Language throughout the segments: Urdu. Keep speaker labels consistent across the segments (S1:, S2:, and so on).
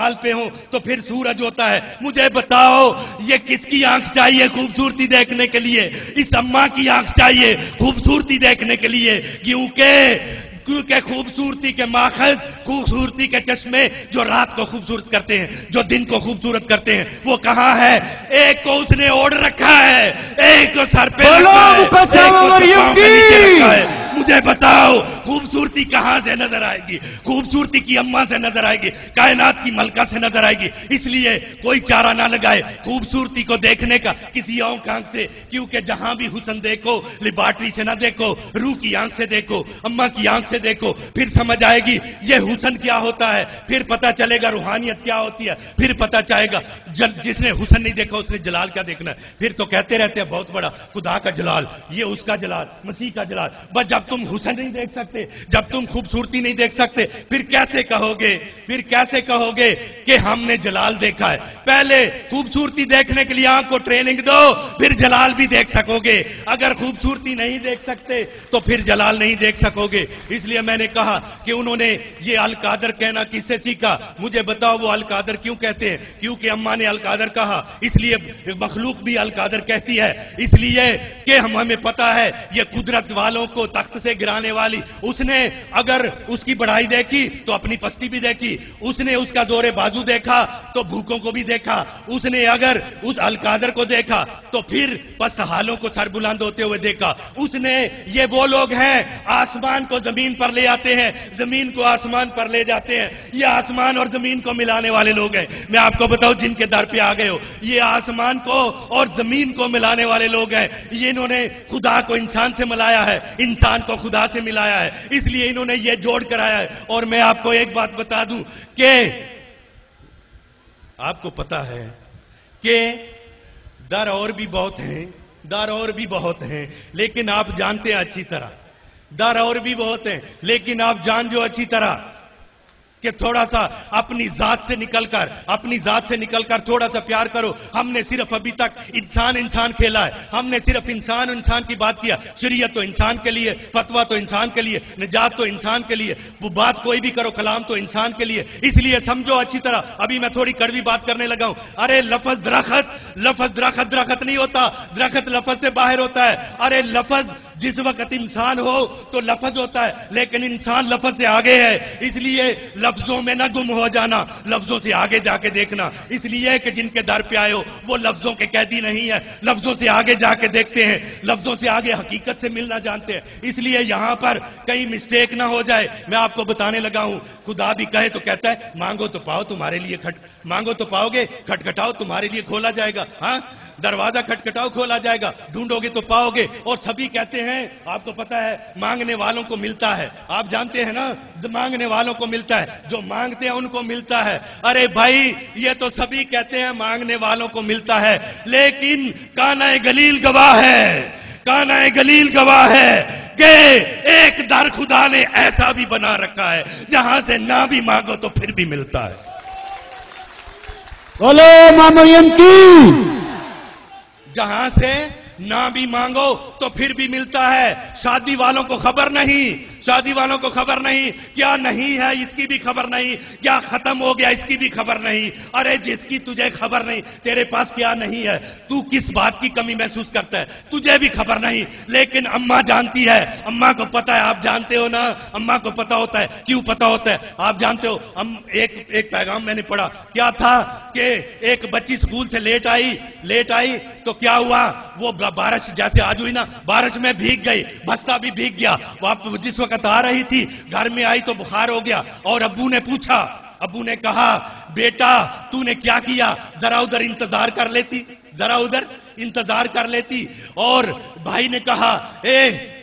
S1: جمال پہ ہوں تو پھر سورج ہوتا ہے. مجھے بتاؤ یہ کس کی آنکھ چاہیے خوبصورتی دیکھنے کے لیے؟ اس اماں کی آنکھ چاہیے خوبصورتی دیکھنے کے لیے، کیونکہ خوبصورتی کے ماخذ، خوبصورتی کے چشمے جو رات کو خوبصورت کرتے ہیں، جو دن کو خوبصورت کرتے ہیں، وہ کہاں ہے؟ ایک کو اس نے اوڑھ رکھا ہے، ایک کو سر پہ رکھا ہے، ایک کو پاؤں کے نیچے رکھا ہے. مجھے بتاؤ خوبصورتی کہاں سے نظر آئے گی؟ خوبصورتی کی اماں سے نظر آئے گی، کائنات کی ملکہ سے نظر آئے گی. اس لیے کوئی چارہ نہ لگائے خوبصورتی کو دیکھنے کا کسی اور آنکھ سے، کیونکہ جہاں بھی حسن دیکھو لیبارٹری سے نہ دیکھو، روح کی آنکھ سے دیکھو، اماں کی آنکھ سے دیکھو، پھر سمجھ آئے گی یہ حسن کیا ہوتا ہے، پھر پتہ چلے گا روحانیت کیا ہوتی ہے، پھر پتہ چلے گا. جس نے حسن نہیں دیکھا اس نے جلال کیا دیکھنا ہے. پھر تو کہتے رہتے ہیں بہت بڑا خدا کا جلال، یہ اس کا جلال، مسیح کا جلال. بس جب تم حسن نہیں دیکھ سکتے، جب تم خوبصورتی نہیں دیکھ سکتے، پھر کیسے کہو گے کہ ہم نے جلال دیکھا ہے؟ پہلے خوبصورتی دیکھنے کے لیے آنکھ کو ٹریننگ دو، پھر جلال بھی دیکھ سکو گے. اگر خوبصورتی نہیں دیکھ سکتے تو پھر جلال نہیں دیکھ سکو گے. اس لیے میں نے کہا کہ انہوں نے یہ القادر کہنا کس سے سیکھا؟ مجھے بتاؤ وہ القادر کیوں کہتے ہیں؟ کیونکہ اماں نے القادر کہا، اس لیے مخلوق بھی القادر کہتی ہے. اس لیے کہ ہمیں پتا ہے یہ قدرت والوں کو تخت سے گرانے والی، اس نے اگر اس کی بڑائی دیکھی تو اپنی پستی بھی دیکھی، اس نے اس کا زور بازو دیکھا تو بھوکوں کو بھی دیکھا، اس نے اگر اس القادر کو دیکھا تو پھر پست حالوں کو سر بلند ہوتے ہوئے دیکھا. اس نے یہ وہ لوگ ہیں آسمان کو زمین پر لے آتے ہیں، زمین کو آسمان پر لے جاتے ہیں. یہ آسمان اور زمین کو ملانے والے لوگ ہیں. میں آپ کو بتاؤں جن کے در پہ آ گئے ہو، یہ آسمان کو اور زمین کو ملانے والے لوگ ہیں. یہ انہوں نے خدا کو انسان سے ملایا ہے، انسان کو خدا سے ملایا ہے، اس لیے انہوں نے یہ جوڑ کرایا ہے. اور میں آپ کو ایک بات بتا دوں کہ آپ کو پتا ہے کہ در اور بھی بہت ہیں، لیکن آپ جانتے ہیں اچھی طرح، در اور بھی بہت ہیں لیکن آپ جان جو اچھی طرح کہ تھوڑا سا اپنی ذات سے نکل کر تھوڑا سا پیار کرو. ہم نے صرف ابھی تک انسان کھیلا ہے، ہم نے صرف انسان کی بات کیا. شریعت تو انسان کے لیے، فتویٰ تو انسان کے لیے، نجات تو انسان کے لیے، وہ بات کوئی بھی کرو کلام تو انسان کے لیے. اس لیے سمجھو اچھی طرح. ابھی میں تھوڑی کڑوی بات کرنے لگا ہوں. ارے لفظ درخت نہیں ہوتا، درخت لفظ سے باہر ہوتا ہے. ارے لفظ جس وقت انسان ہو تو لفظ ہوتا ہے، لیکن انسان لفظ سے آگے ہے. اس لیے لفظوں میں نہ گم ہو جانا، لفظوں سے آگے جا کے دیکھنا. اس لیے کہ جن کے در پہ آئے ہو وہ لفظوں کے قیدی نہیں ہے، لفظوں سے آگے جا کے دیکھتے ہیں، لفظوں سے آگے حقیقت سے ملنا جانتے ہیں. اس لیے یہاں پر کہیں مسٹیک نہ ہو جائے. میں آپ کو بتانے لگا ہوں خدا بھی کہے تو کہتا ہے مانگو تو پاؤ تمہارے لیے مانگو تو پاؤ گے، کھٹکھٹاؤ تمہارے لیے کھولا جائے گا. ہاں دروازہ کھٹکھٹاؤ کھولا جائے گا، ڈھونڈو گے تو پاؤ گے. اور سبھی کہتے ہیں آپ کو پتا ہے مانگنے والوں کو ملتا ہے. آپ جانتے ہیں نا مانگنے والوں کو ملتا ہے، جو مانگتے ہیں ان کو ملتا ہے. ارے بھائی یہ تو سبھی کہتے ہیں مانگنے والوں کو ملتا ہے، لیکن کانا گلیل گواہ ہے کہ ایک در خدا نے ایسا بھی بنا رکھا ہے جہاں سے نہ بھی مانگو تو پھر بھی ملتا ہے.
S2: بولو ماں مریم کی،
S1: جہاں سے نہ بھی مانگو تو پھر بھی ملتا ہے. شادی والوں کو خبر نہیں، کیا نہیں ہے اس کی بھی خبر نہیں، کیا ختم ہو گیا اس کی بھی خبر نہیں. ارے جس کی تجھے خبر نہیں تیرے پاس کیا نہیں ہے، تو کس بات کی کمی محسوس کرتا ہے، تجھے بھی خبر نہیں. لیکن اماں جانتی ہے، اماں کو پتا ہے. آپ جانتے ہو نا اماں کو پتا ہوتا ہے. کیوں پتا ہوتا ہے آپ جانتے ہو؟ ایک پیغام میں نے پڑھا، کیا تھا کہ ایک بچی سکول سے لیٹ آئی تو کیا ہوا، وہ بارش جیسے آج ہوئی نا، بارش میں بھیگ گئی، بستہ بھی بھیگ گیا. جس وقت آ رہی تھی گھر میں آئی تو بخار ہو گیا. اور ابو نے پوچھا، ابو نے کہا بیٹا تو نے کیا کیا، ذرا ادھر انتظار کر لیتی. اور بھائی نے کہا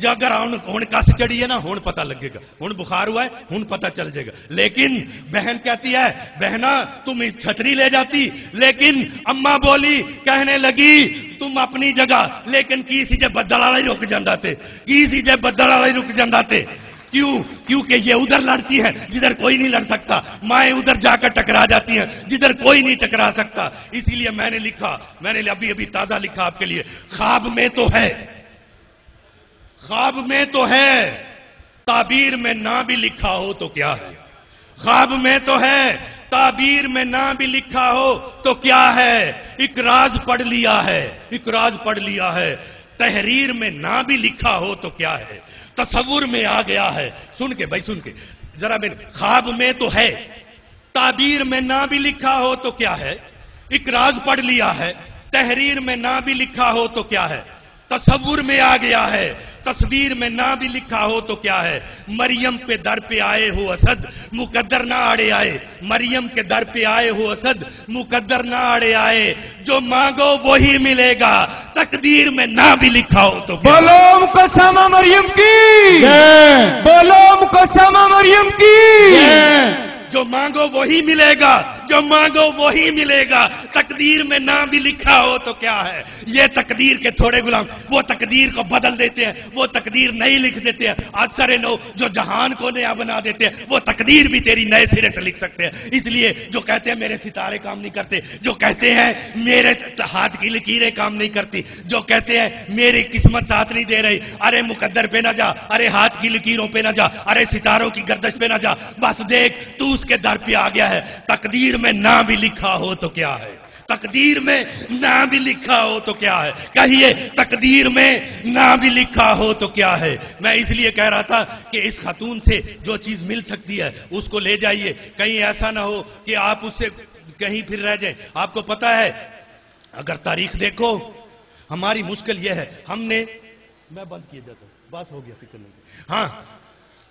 S1: اگر ہون کس چڑی ہے نا ہون پتہ لگے گا، ہون بخار ہوا ہے ہون پتہ چل جائے گا. لیکن بہن کہتی ہے بہنا تم اس چھتری لے جاتی. لیکن اماں بولی، کہنے لگی تم اپنی جگہ، لیکن کسی جے بدل والے رک جاندے. کیونکہ یہ ادھر لڑتی ہیں جدھر کوئی نہیں لڑ سکتا، مائیں ادھر جا کر ٹکرا جاتی ہیں جدھر کوئی نہیں ٹکرا سکتا. اسی لیے میں نے ابھی تازہ لکھا آپ کے لیے، خواب میں تو ہے تعبیر میں نہ بھی لکھا ہو تو کیا ہے. خواب میں تو ہے تعبیر میں نہ بھی لکھا ہو تو کیا ہے، اقراض پڑھ لیا ہے، اقراض پڑھ لیا ہے، تحریر میں نہ بھی لکھا ہو تو کیا ہے، تصور میں آ گیا ہے۔ سن کے بھائی، سن کے ذرا، میں خواب میں تو ہے، تعبیر میں نہ بھی لکھا ہو تو کیا ہے، اقراض پڑھ لیا ہے، تحریر میں نہ بھی لکھا ہو تو کیا ہے، تصور میں آ گیا ہے، تصویر میں نہ بھی لکھا ہو تو کیا ہے، مریم پہ در پہ آئے ہو اسد، مقدر نہ آڑے آئے، مریم کے در پہ آئے ہو اسد، مقدر نہ آڑے آئے، جو مانگو وہی ملے گا، تقدیر میں نہ بھی لکھا ہو تو کیا ہے۔
S2: بولو مقسمہ مریم کی، بولو مقسمہ مریم کی،
S1: جو مانگو وہی ملے گا، جو مانگو وہی ملے گا، تقدیر میں نہ بھی لکھا ہو تو کیا ہے۔ یہ تقدیر کے تھوڑے غلام وہ تقدیر کو بدل دیتے ہیں، وہ تقدیر نئی لکھ دیتے ہیں۔ اثر نو جو جہان کو نیا بنا دیتے ہیں، وہ تقدیر بھی تیری نئے سرے سے لکھ سکتے ہیں۔ اس لیے جو کہتے ہیں میرے ستارے کام نہیں کرتے، جو کہتے ہیں میرے ہاتھ کی لکیریں کام نہیں کرتی، جو کہتے ہیں میری قسمت ساتھ نہیں دے رہی، ارے مقدر پہ نہ جا، ارے ہاتھ کی لکیروں پہ نہ جا، ارے ستاروں کی گردش پہ نہ جا، بس دیکھ تو اس کے در پہ آ گیا ہے۔ تقدیر میں نہ بھی لکھا ہو تو کیا ہے، تقدیر میں نہ بھی لکھا ہو تو کیا ہے، کہیے تقدیر میں نہ بھی لکھا ہو تو کیا ہے۔ میں اس لیے کہہ رہا تھا کہ اس خاتون سے جو چیز مل سکتی ہے اس کو لے جائیے، کہیں ایسا نہ ہو کہ آپ اس سے کہیں پھر رہ جائیں۔ آپ کو پتا ہے اگر تاریخ دیکھو، ہماری مشکل یہ ہے، ہم نے، میں بند کیے جاتا ہوں، بس ہو گیا، فکر نہیں، ہاں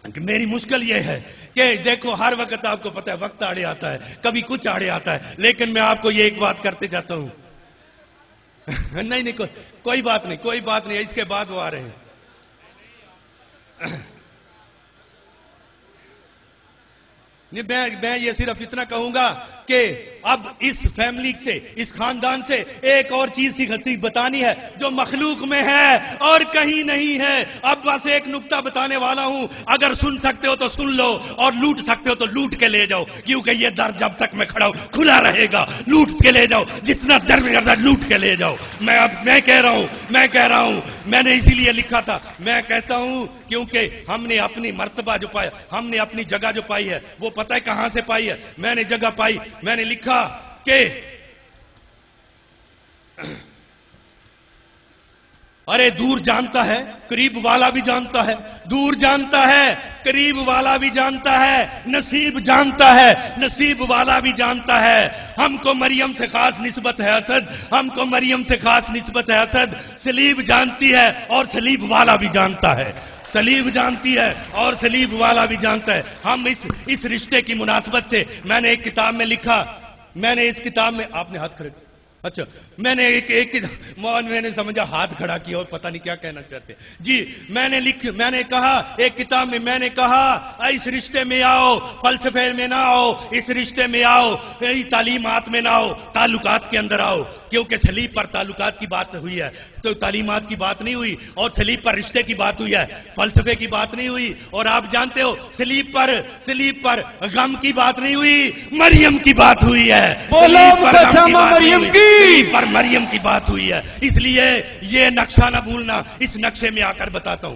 S1: میری مشکل یہ ہے کہ دیکھو ہر وقت آپ کو پتا ہے وقت آڑے آتا ہے، کبھی کچھ آڑے آتا ہے، لیکن میں آپ کو یہ ایک بات کرتے جاتا ہوں نہیں کوئی بات نہیں، کوئی بات نہیں، اس کے بعد وہ آ رہے ہیں۔ میں یہ صرف اتنا کہوں گا کہ اب اس فیملی سے، اس خاندان سے ایک اور چیز سی بتانی ہے جو مخلوق میں ہے اور کہیں نہیں ہے۔ اب بس ایک نکتہ بتانے والا ہوں، اگر سن سکتے ہو تو سن لو، اور لوٹ سکتے ہو تو لوٹ کے لے جاؤ، کیونکہ یہ در جب تک میں کھڑا ہوں کھلا رہے گا، لوٹ کے لے جاؤ، جتنا در میں کرتا لوٹ کے لے جاؤ۔ میں کہہ رہا ہوں، میں نے اسی لیے لکھا تھا، میں کہتا ہوں کیونکہ ہم نے اپنی مرتبہ جو پایا، ہم نے اپنی جگہ جو پائی ہے، وہ پتہ ہے کہاں سے پائی ہے؟ میں نے جگہ پائی، میں نے لکھا کہ ارے دور جانتا ہے، قریب والا بھی جانتا ہے، دور جانتا ہے، قریب والا بھی جانتا ہے، نصیب جانتا ہے، نصیب والا بھی جانتا ہے۔ ہم کو مریم سے خاص نسبت ہے اسد، ہم کو مریم سے خاص نسبت ہے اسد، سلیب جانتی ہے اور سلیب والا بھی جانتا ہے، سلیب جانتی ہے اور سلیب والا بھی جانتا ہے۔ ہم اس رشتے کی مناسبت سے میں نے ایک کتاب میں لکھا، میں نے اس کتاب میں، آپ نے ہاتھ کھڑے، اچھا میں نے میں نے سمجھا ہاتھ کھڑا کیا اور پتہ نہیں کیا کہنا چاہتے جی، میں نے کہا ایک کتاب میں، میں نے کہا اس رشتے میں آؤ، فلسفے میں نہ آؤ، اس رشتے میں آؤ، تعلیمات میں نہ آؤ، تعلقات کے اندر آؤ، کیونکہ سلیب پر تعلقات کی بات ہوئی ہے تو تعلیمات کی بات نہیں ہوئی، اور سلیب پر رشتے کی بات ہوئی ہے، فلسفے کی بات نہیں ہوئی، اور آپ جانتے ہو سلیب پر غم کی بات نہیں ہوئی، مریم کی بات ہوئی ہے، پر مریم کی بات ہوئی ہے۔ اس لیے یہ نقشہ نہ بھولنا، اس نقشے میں آ کر بتاتا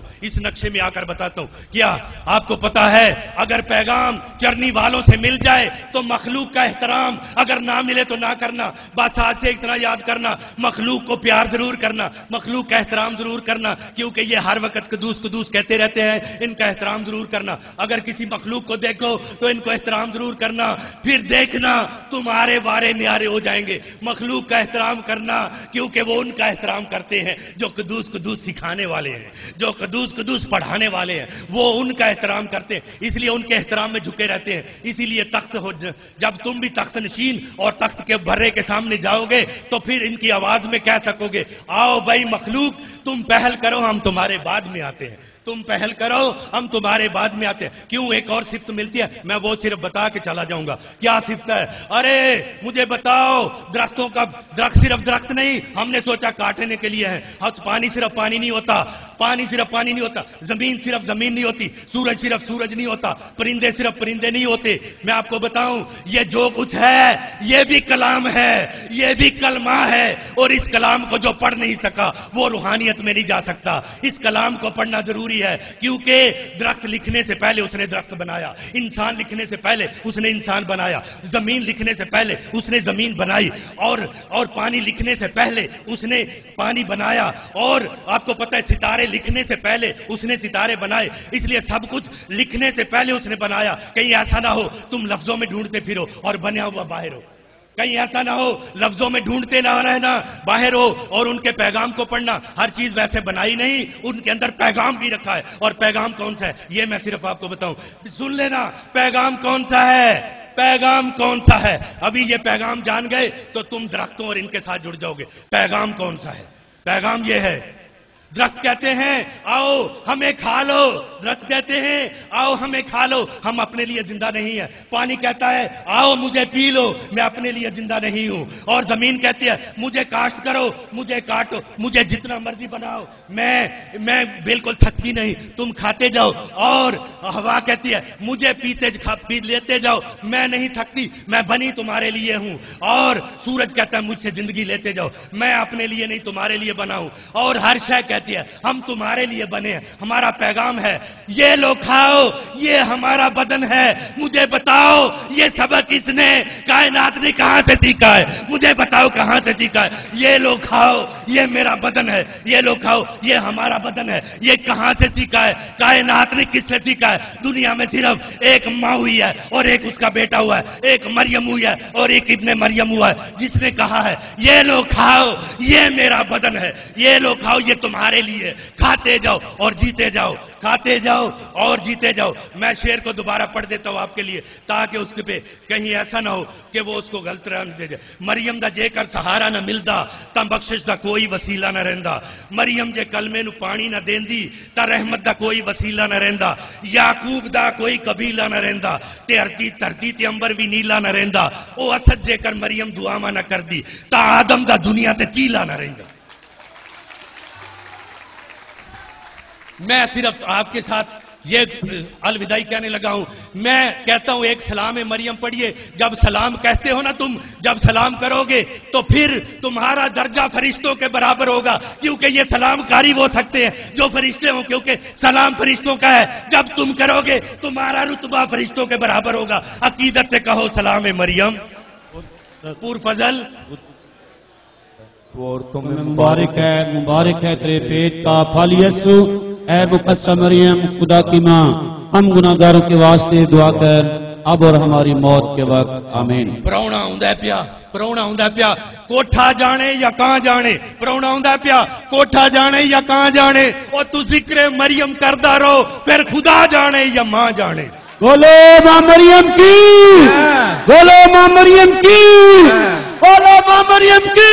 S1: ہوں، کیا آپ کو پتا ہے اگر پیغام چرنی والوں سے مل جائے تو مخلوق کا احترام، اگر نہ ملے تو نہ کرنا، بس آج سے اتنا یاد کرنا، مخلوق کو پیار ضرور کرنا، مخلوق کا احترام ضرور کرنا، کیونکہ یہ ہر وقت قدوس کہتے رہتے ہیں، ان کا احترام ضرور کرنا۔ اگر کسی مخلوق کو دیکھو تو ان کو احترام ضرور کرنا، پھر دیکھنا تمہارے وارے نیارے ہو جائیں گے۔ مخلوق کا احترام کرنا کیونکہ وہ ان کا احترام کرتے ہیں جو قدوس سکھانے والے ہیں، جو قدوس پڑھانے والے ہیں، وہ ان کا احترام کرتے ہیں، اس لیے ان کے احترام میں جھکے رہتے ہیں۔ اسی لیے جب تم بھی تخت نشین اور تخت کے بھرے کے سامنے جاؤ گے تو پھر ان کی آواز میں کہہ سکو گے، آؤ بھائی مخلوق تم پہل کرو، ہم تمہارے بعد میں آتے ہیں، تم پہل کرو ہم تمہارے بعد میں آتے ہیں۔ کیوں ایک اور صفت ملتی ہے، میں وہ صرف بتا کے چلا جاؤں گا۔ کیا صفت ہے؟ ارے مجھے بتاؤ، درختوں کا درخت صرف درخت نہیں، ہم نے سوچا کاٹنے کے لیے ہے، پانی صرف پانی نہیں ہوتا، پانی صرف پانی نہیں ہوتا، زمین صرف زمین نہیں ہوتی، سورج صرف سورج نہیں ہوتا، پرندے صرف پرندے نہیں ہوتے۔ میں آپ کو بتاؤں یہ جو کچھ ہے یہ بھی کلام ہے، یہ بھی کلمہ ہے، اور اس کلام کو جو پڑھ نہیں سکا وہ روحانیت میں نہیں جا سکتا۔ اس کلام کو پڑھنا ضروری ضروری ہے، کیونکہ درخت لکھنے سے پہلے اس نے درخت بنایا، انسان لکھنے سے پہلے اس نے انسان بنایا، زمین لکھنے سے پہلے اس نے زمین بنائی، اور پانی لکھنے سے پہلے اس نے پانی بنایا، اور آپ کو پتہ ہے ستارے لکھنے سے پہلے اس نے ستارے بنائے۔ اس لیے سب کچھ لکھنے سے پہلے اس نے بنایا۔ کہیں ایسا نہ ہو تم لفظوں میں ڈھونڈتے پھرو اور بنیا ہوا باہر ہو، کہیں ایسا نہ ہو لفظوں میں ڈھونڈتے نہ رہنا باہر ہو اور ان کے پیغام کو پڑھنا۔ ہر چیز ویسے بنائی نہیں، ان کے اندر پیغام بھی رکھا ہے، اور پیغام کون سا ہے یہ میں صرف آپ کو بتاؤں، سن لینا پیغام کون سا ہے، پیغام کون سا ہے۔ ابھی یہ پیغام جان گئے تو تم درختوں اور ان کے ساتھ جڑ جاؤ گے۔ پیغام کون سا ہے؟ پیغام یہ ہے، درخت کہتے ہیں آؤ ہمیں کھا لو، درخت کہتے ہیں آؤ ہمیں کھا لو، ہم اپنے لیے زندہ نہیں ہیں۔ پانی کہتا ہے آؤ مجھے پی لو، میں اپنے لیے زندہ نہیں ہوں۔ اور زمین کہتی ہے مجھے کاشت کرو، مجھے کاٹو، مجھے جتنا مرضی بناؤ، میں بالکل تھکتی نہیں، تم کھاتے جاؤ۔ اور ہوا کہتی ہے مجھے پی لیتے جاؤ، میں نہیں تھکتی، میں بنی تمہارے لیے ہوں۔ اور سورج کہتا ہے مجھ سے زندگی لیتے جاؤ، میں اپنے لیے نہیں تمہارے لیے بنا ہوں۔ اور ہر شے کہتی ہے ہم تمہارے لیے بنے ہیں۔ ہمارا پیغام ہے یہ لو کھاؤ، یہ ہمارا بدن ہے۔ مجھے بتاؤ یہ سبق اس نے کائنات نے کہاں سے سیکھا ہے؟ مجھے بتاؤ کہاں سے سیکھا ہے؟ یہ لو کھاؤ یہ میرا بدن ہے، یہ لو کھاؤ یہ ہمارا بدن ہے۔ یہ کہاں سے سیکھا ہے؟ کائنات نے کس سے سیکھا ہے؟ دنیا میں صرف ایک ماں ہوئی ہے اور ایک اس کا بیٹا ہوا ہے، ایک مریم ہوئی ہے اور ایک ابن مریم ہوا ہے، جس نے کہا ہے یہ لو کھاؤ یہ میرا بدن ہے، یہ لو کھاؤ یہ تمہارے لیے، کھاتے جاؤ اور جیتے جاؤ، کھاتے جاؤ اور جیتے جاؤ۔ میں شعر کو دوبارہ پڑھ دیتا ہوں آپ کے لیے تاکہ اس پہ کہیں ایسا نہ ہو کہ وہ اس کو غلط رنگ دے دے۔ مریم دا جے کر سہارا نہ ملدا تا بخشش دا کوئی وسیلہ نہ رہندا، مریم جے کلمے نو پانی نہ دیندی تا رحمت دا کوئی وسیلہ نہ رہندا، یعقوب دا کوئی قبیلہ نہ رہندا تے دھرتی تے امبر بھی نیلا نہ رہندا، او اسد جے کر مریم دعاواں نہ کردی تا آدم دا دنیا تے تیلا نہ رہندا۔ میں صرف آپ کے ساتھ یہ الوداعی کہنے لگا ہوں۔ میں کہتا ہوں ایک سلام مریم پڑھیے۔ جب سلام کہتے ہو نا تم، جب سلام کرو گے تو پھر تمہارا درجہ فرشتوں کے برابر ہوگا، کیونکہ یہ سلام کاری وہ سکتے ہیں جو فرشتے ہوں، کیونکہ سلام فرشتوں کا ہے۔ جب تم کرو گے تمہارا رتبہ فرشتوں کے برابر ہوگا۔ عقیدت سے کہو سلام مریم پور فضل،
S3: اور تمہیں مبارک ہے تیرے پیٹ کا پھل یسوع، اے مقدسہ مریم خدا کی ماں، ہم گناہگاروں کے واسطے دعا کر اب اور ہماری موت کے وقت آمین۔
S1: پرونا ہوندا پیا، پرونا ہوندا پیا، کوٹھا جانے یا کہاں جانے، پرونا ہوندا پیا کوٹھا جانے یا کہاں جانے، اور تو ذکر مریم کردا رہو پھر خدا جانے یا ماں جانے۔
S3: بولو ماں مریم کی، بولو ماں مریم کی، بولو ماں مریم کی۔